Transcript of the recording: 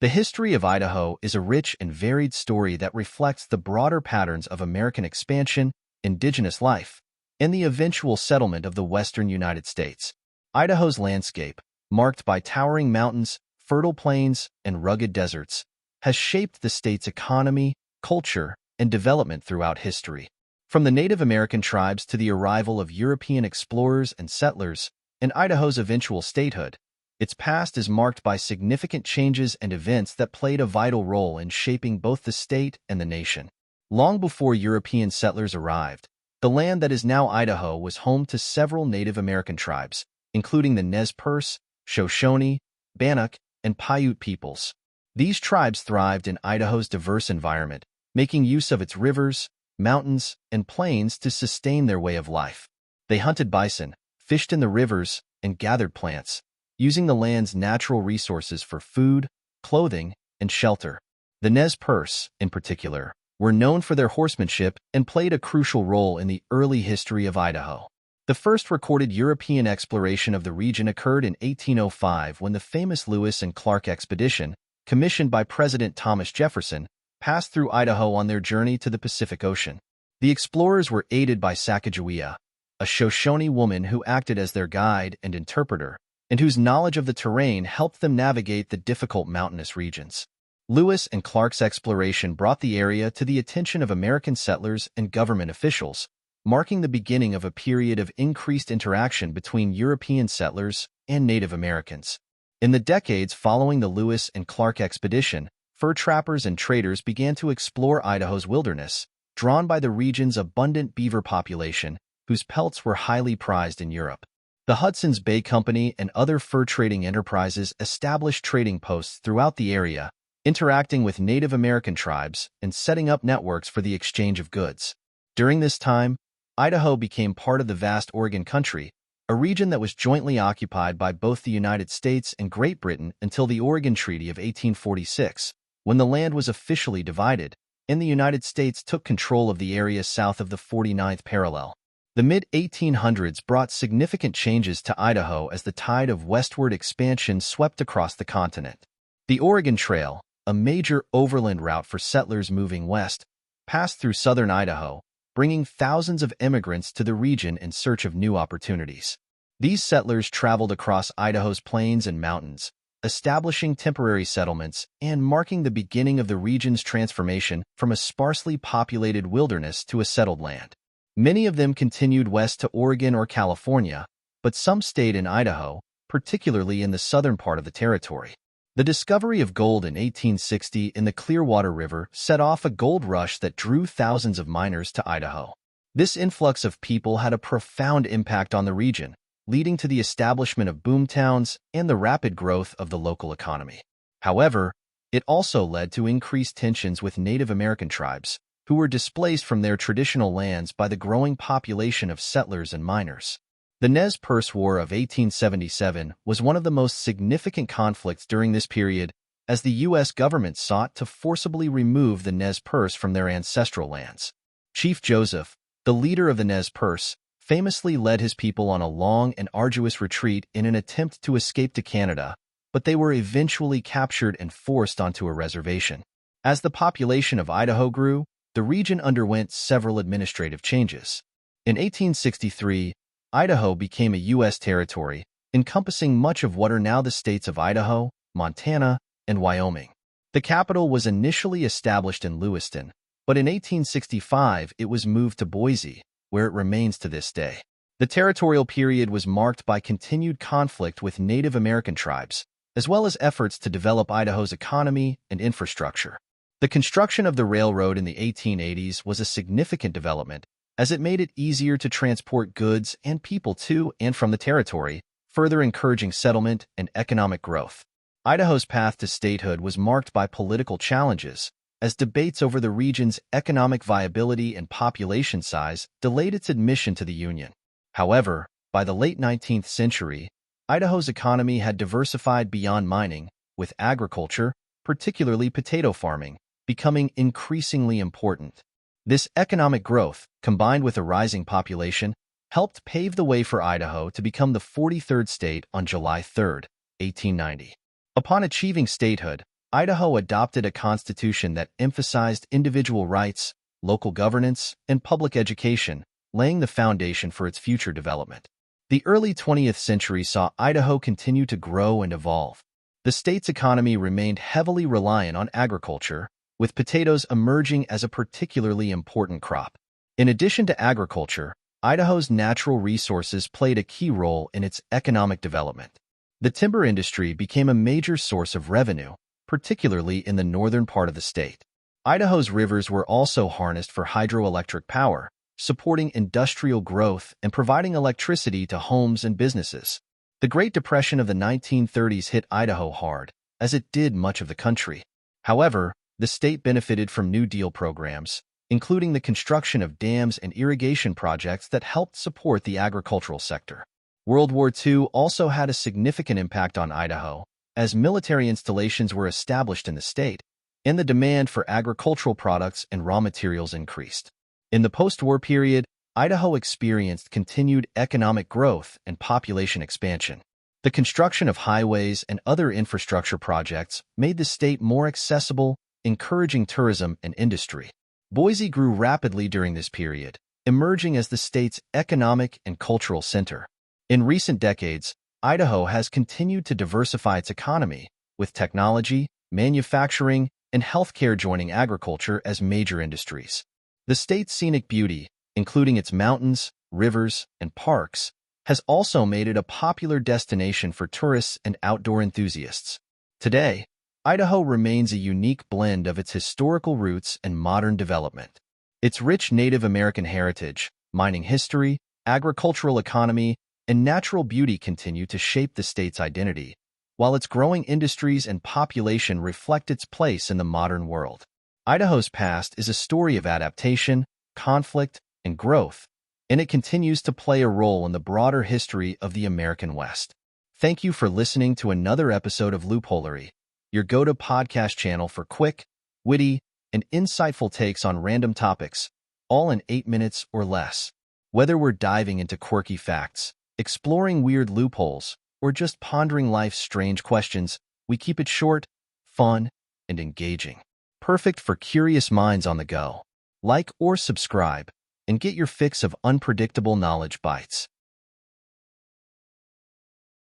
The history of Idaho is a rich and varied story that reflects the broader patterns of American expansion, indigenous life, and the eventual settlement of the western United States. Idaho's landscape, marked by towering mountains, fertile plains, and rugged deserts, has shaped the state's economy, culture, and development throughout history. From the Native American tribes to the arrival of European explorers and settlers, and Idaho's eventual statehood, its past is marked by significant changes and events that played a vital role in shaping both the state and the nation. Long before European settlers arrived, the land that is now Idaho was home to several Native American tribes, including the Nez Perce, Shoshone, Bannock, and Paiute peoples. These tribes thrived in Idaho's diverse environment, making use of its rivers, mountains, and plains to sustain their way of life. They hunted bison, fished in the rivers, and gathered plants, using the land's natural resources for food, clothing, and shelter. The Nez Perce, in particular, were known for their horsemanship and played a crucial role in the early history of Idaho. The first recorded European exploration of the region occurred in 1805 when the famous Lewis and Clark expedition, commissioned by President Thomas Jefferson, passed through Idaho on their journey to the Pacific Ocean. The explorers were aided by Sacagawea, a Shoshone woman who acted as their guide and interpreter, and whose knowledge of the terrain helped them navigate the difficult mountainous regions. Lewis and Clark's exploration brought the area to the attention of American settlers and government officials, marking the beginning of a period of increased interaction between European settlers and Native Americans. In the decades following the Lewis and Clark expedition, fur trappers and traders began to explore Idaho's wilderness, drawn by the region's abundant beaver population, whose pelts were highly prized in Europe. The Hudson's Bay Company and other fur trading enterprises established trading posts throughout the area, interacting with Native American tribes and setting up networks for the exchange of goods. During this time, Idaho became part of the vast Oregon Country, a region that was jointly occupied by both the United States and Great Britain until the Oregon Treaty of 1846, when the land was officially divided, and the United States took control of the area south of the 49th parallel. The mid-1800s brought significant changes to Idaho as the tide of westward expansion swept across the continent. The Oregon Trail, a major overland route for settlers moving west, passed through southern Idaho, bringing thousands of immigrants to the region in search of new opportunities. These settlers traveled across Idaho's plains and mountains, establishing temporary settlements and marking the beginning of the region's transformation from a sparsely populated wilderness to a settled land. Many of them continued west to Oregon or California, but some stayed in Idaho, particularly in the southern part of the territory. The discovery of gold in 1860 in the Clearwater River set off a gold rush that drew thousands of miners to Idaho. This influx of people had a profound impact on the region, leading to the establishment of boomtowns and the rapid growth of the local economy. However, it also led to increased tensions with Native American tribes, who were displaced from their traditional lands by the growing population of settlers and miners. The Nez Perce War of 1877 was one of the most significant conflicts during this period, as the U.S. government sought to forcibly remove the Nez Perce from their ancestral lands. Chief Joseph, the leader of the Nez Perce, famously led his people on a long and arduous retreat in an attempt to escape to Canada, but they were eventually captured and forced onto a reservation. As the population of Idaho grew, the region underwent several administrative changes. In 1863, Idaho became a U.S. territory, encompassing much of what are now the states of Idaho, Montana, and Wyoming. The capital was initially established in Lewiston, but in 1865 it was moved to Boise, where it remains to this day. The territorial period was marked by continued conflict with Native American tribes, as well as efforts to develop Idaho's economy and infrastructure. The construction of the railroad in the 1880s was a significant development, as it made it easier to transport goods and people to and from the territory, further encouraging settlement and economic growth. Idaho's path to statehood was marked by political challenges, as debates over the region's economic viability and population size delayed its admission to the Union. However, by the late 19th century, Idaho's economy had diversified beyond mining, with agriculture, particularly potato farming, becoming increasingly important. This economic growth, combined with a rising population, helped pave the way for Idaho to become the 43rd state on July 3, 1890. Upon achieving statehood, Idaho adopted a constitution that emphasized individual rights, local governance, and public education, laying the foundation for its future development. The early 20th century saw Idaho continue to grow and evolve. The state's economy remained heavily reliant on agriculture, with potatoes emerging as a particularly important crop. In addition to agriculture, Idaho's natural resources played a key role in its economic development. The timber industry became a major source of revenue, particularly in the northern part of the state. Idaho's rivers were also harnessed for hydroelectric power, supporting industrial growth and providing electricity to homes and businesses. The Great Depression of the 1930s hit Idaho hard, as it did much of the country. However, the state benefited from New Deal programs, including the construction of dams and irrigation projects that helped support the agricultural sector. World War II also had a significant impact on Idaho, as military installations were established in the state, and the demand for agricultural products and raw materials increased. In the post-war period, Idaho experienced continued economic growth and population expansion. The construction of highways and other infrastructure projects made the state more accessible, encouraging tourism and industry. Boise grew rapidly during this period, emerging as the state's economic and cultural center. In recent decades, Idaho has continued to diversify its economy, with technology, manufacturing, and healthcare joining agriculture as major industries. The state's scenic beauty, including its mountains, rivers, and parks, has also made it a popular destination for tourists and outdoor enthusiasts. Today, Idaho remains a unique blend of its historical roots and modern development. Its rich Native American heritage, mining history, agricultural economy, and natural beauty continue to shape the state's identity, while its growing industries and population reflect its place in the modern world. Idaho's past is a story of adaptation, conflict, and growth, and it continues to play a role in the broader history of the American West. Thank you for listening to another episode of Loopholery, your go-to podcast channel for quick, witty, and insightful takes on random topics, all in 8 minutes or less. Whether we're diving into quirky facts, exploring weird loopholes, or just pondering life's strange questions, we keep it short, fun, and engaging. Perfect for curious minds on the go. Like or subscribe, and get your fix of unpredictable knowledge bites.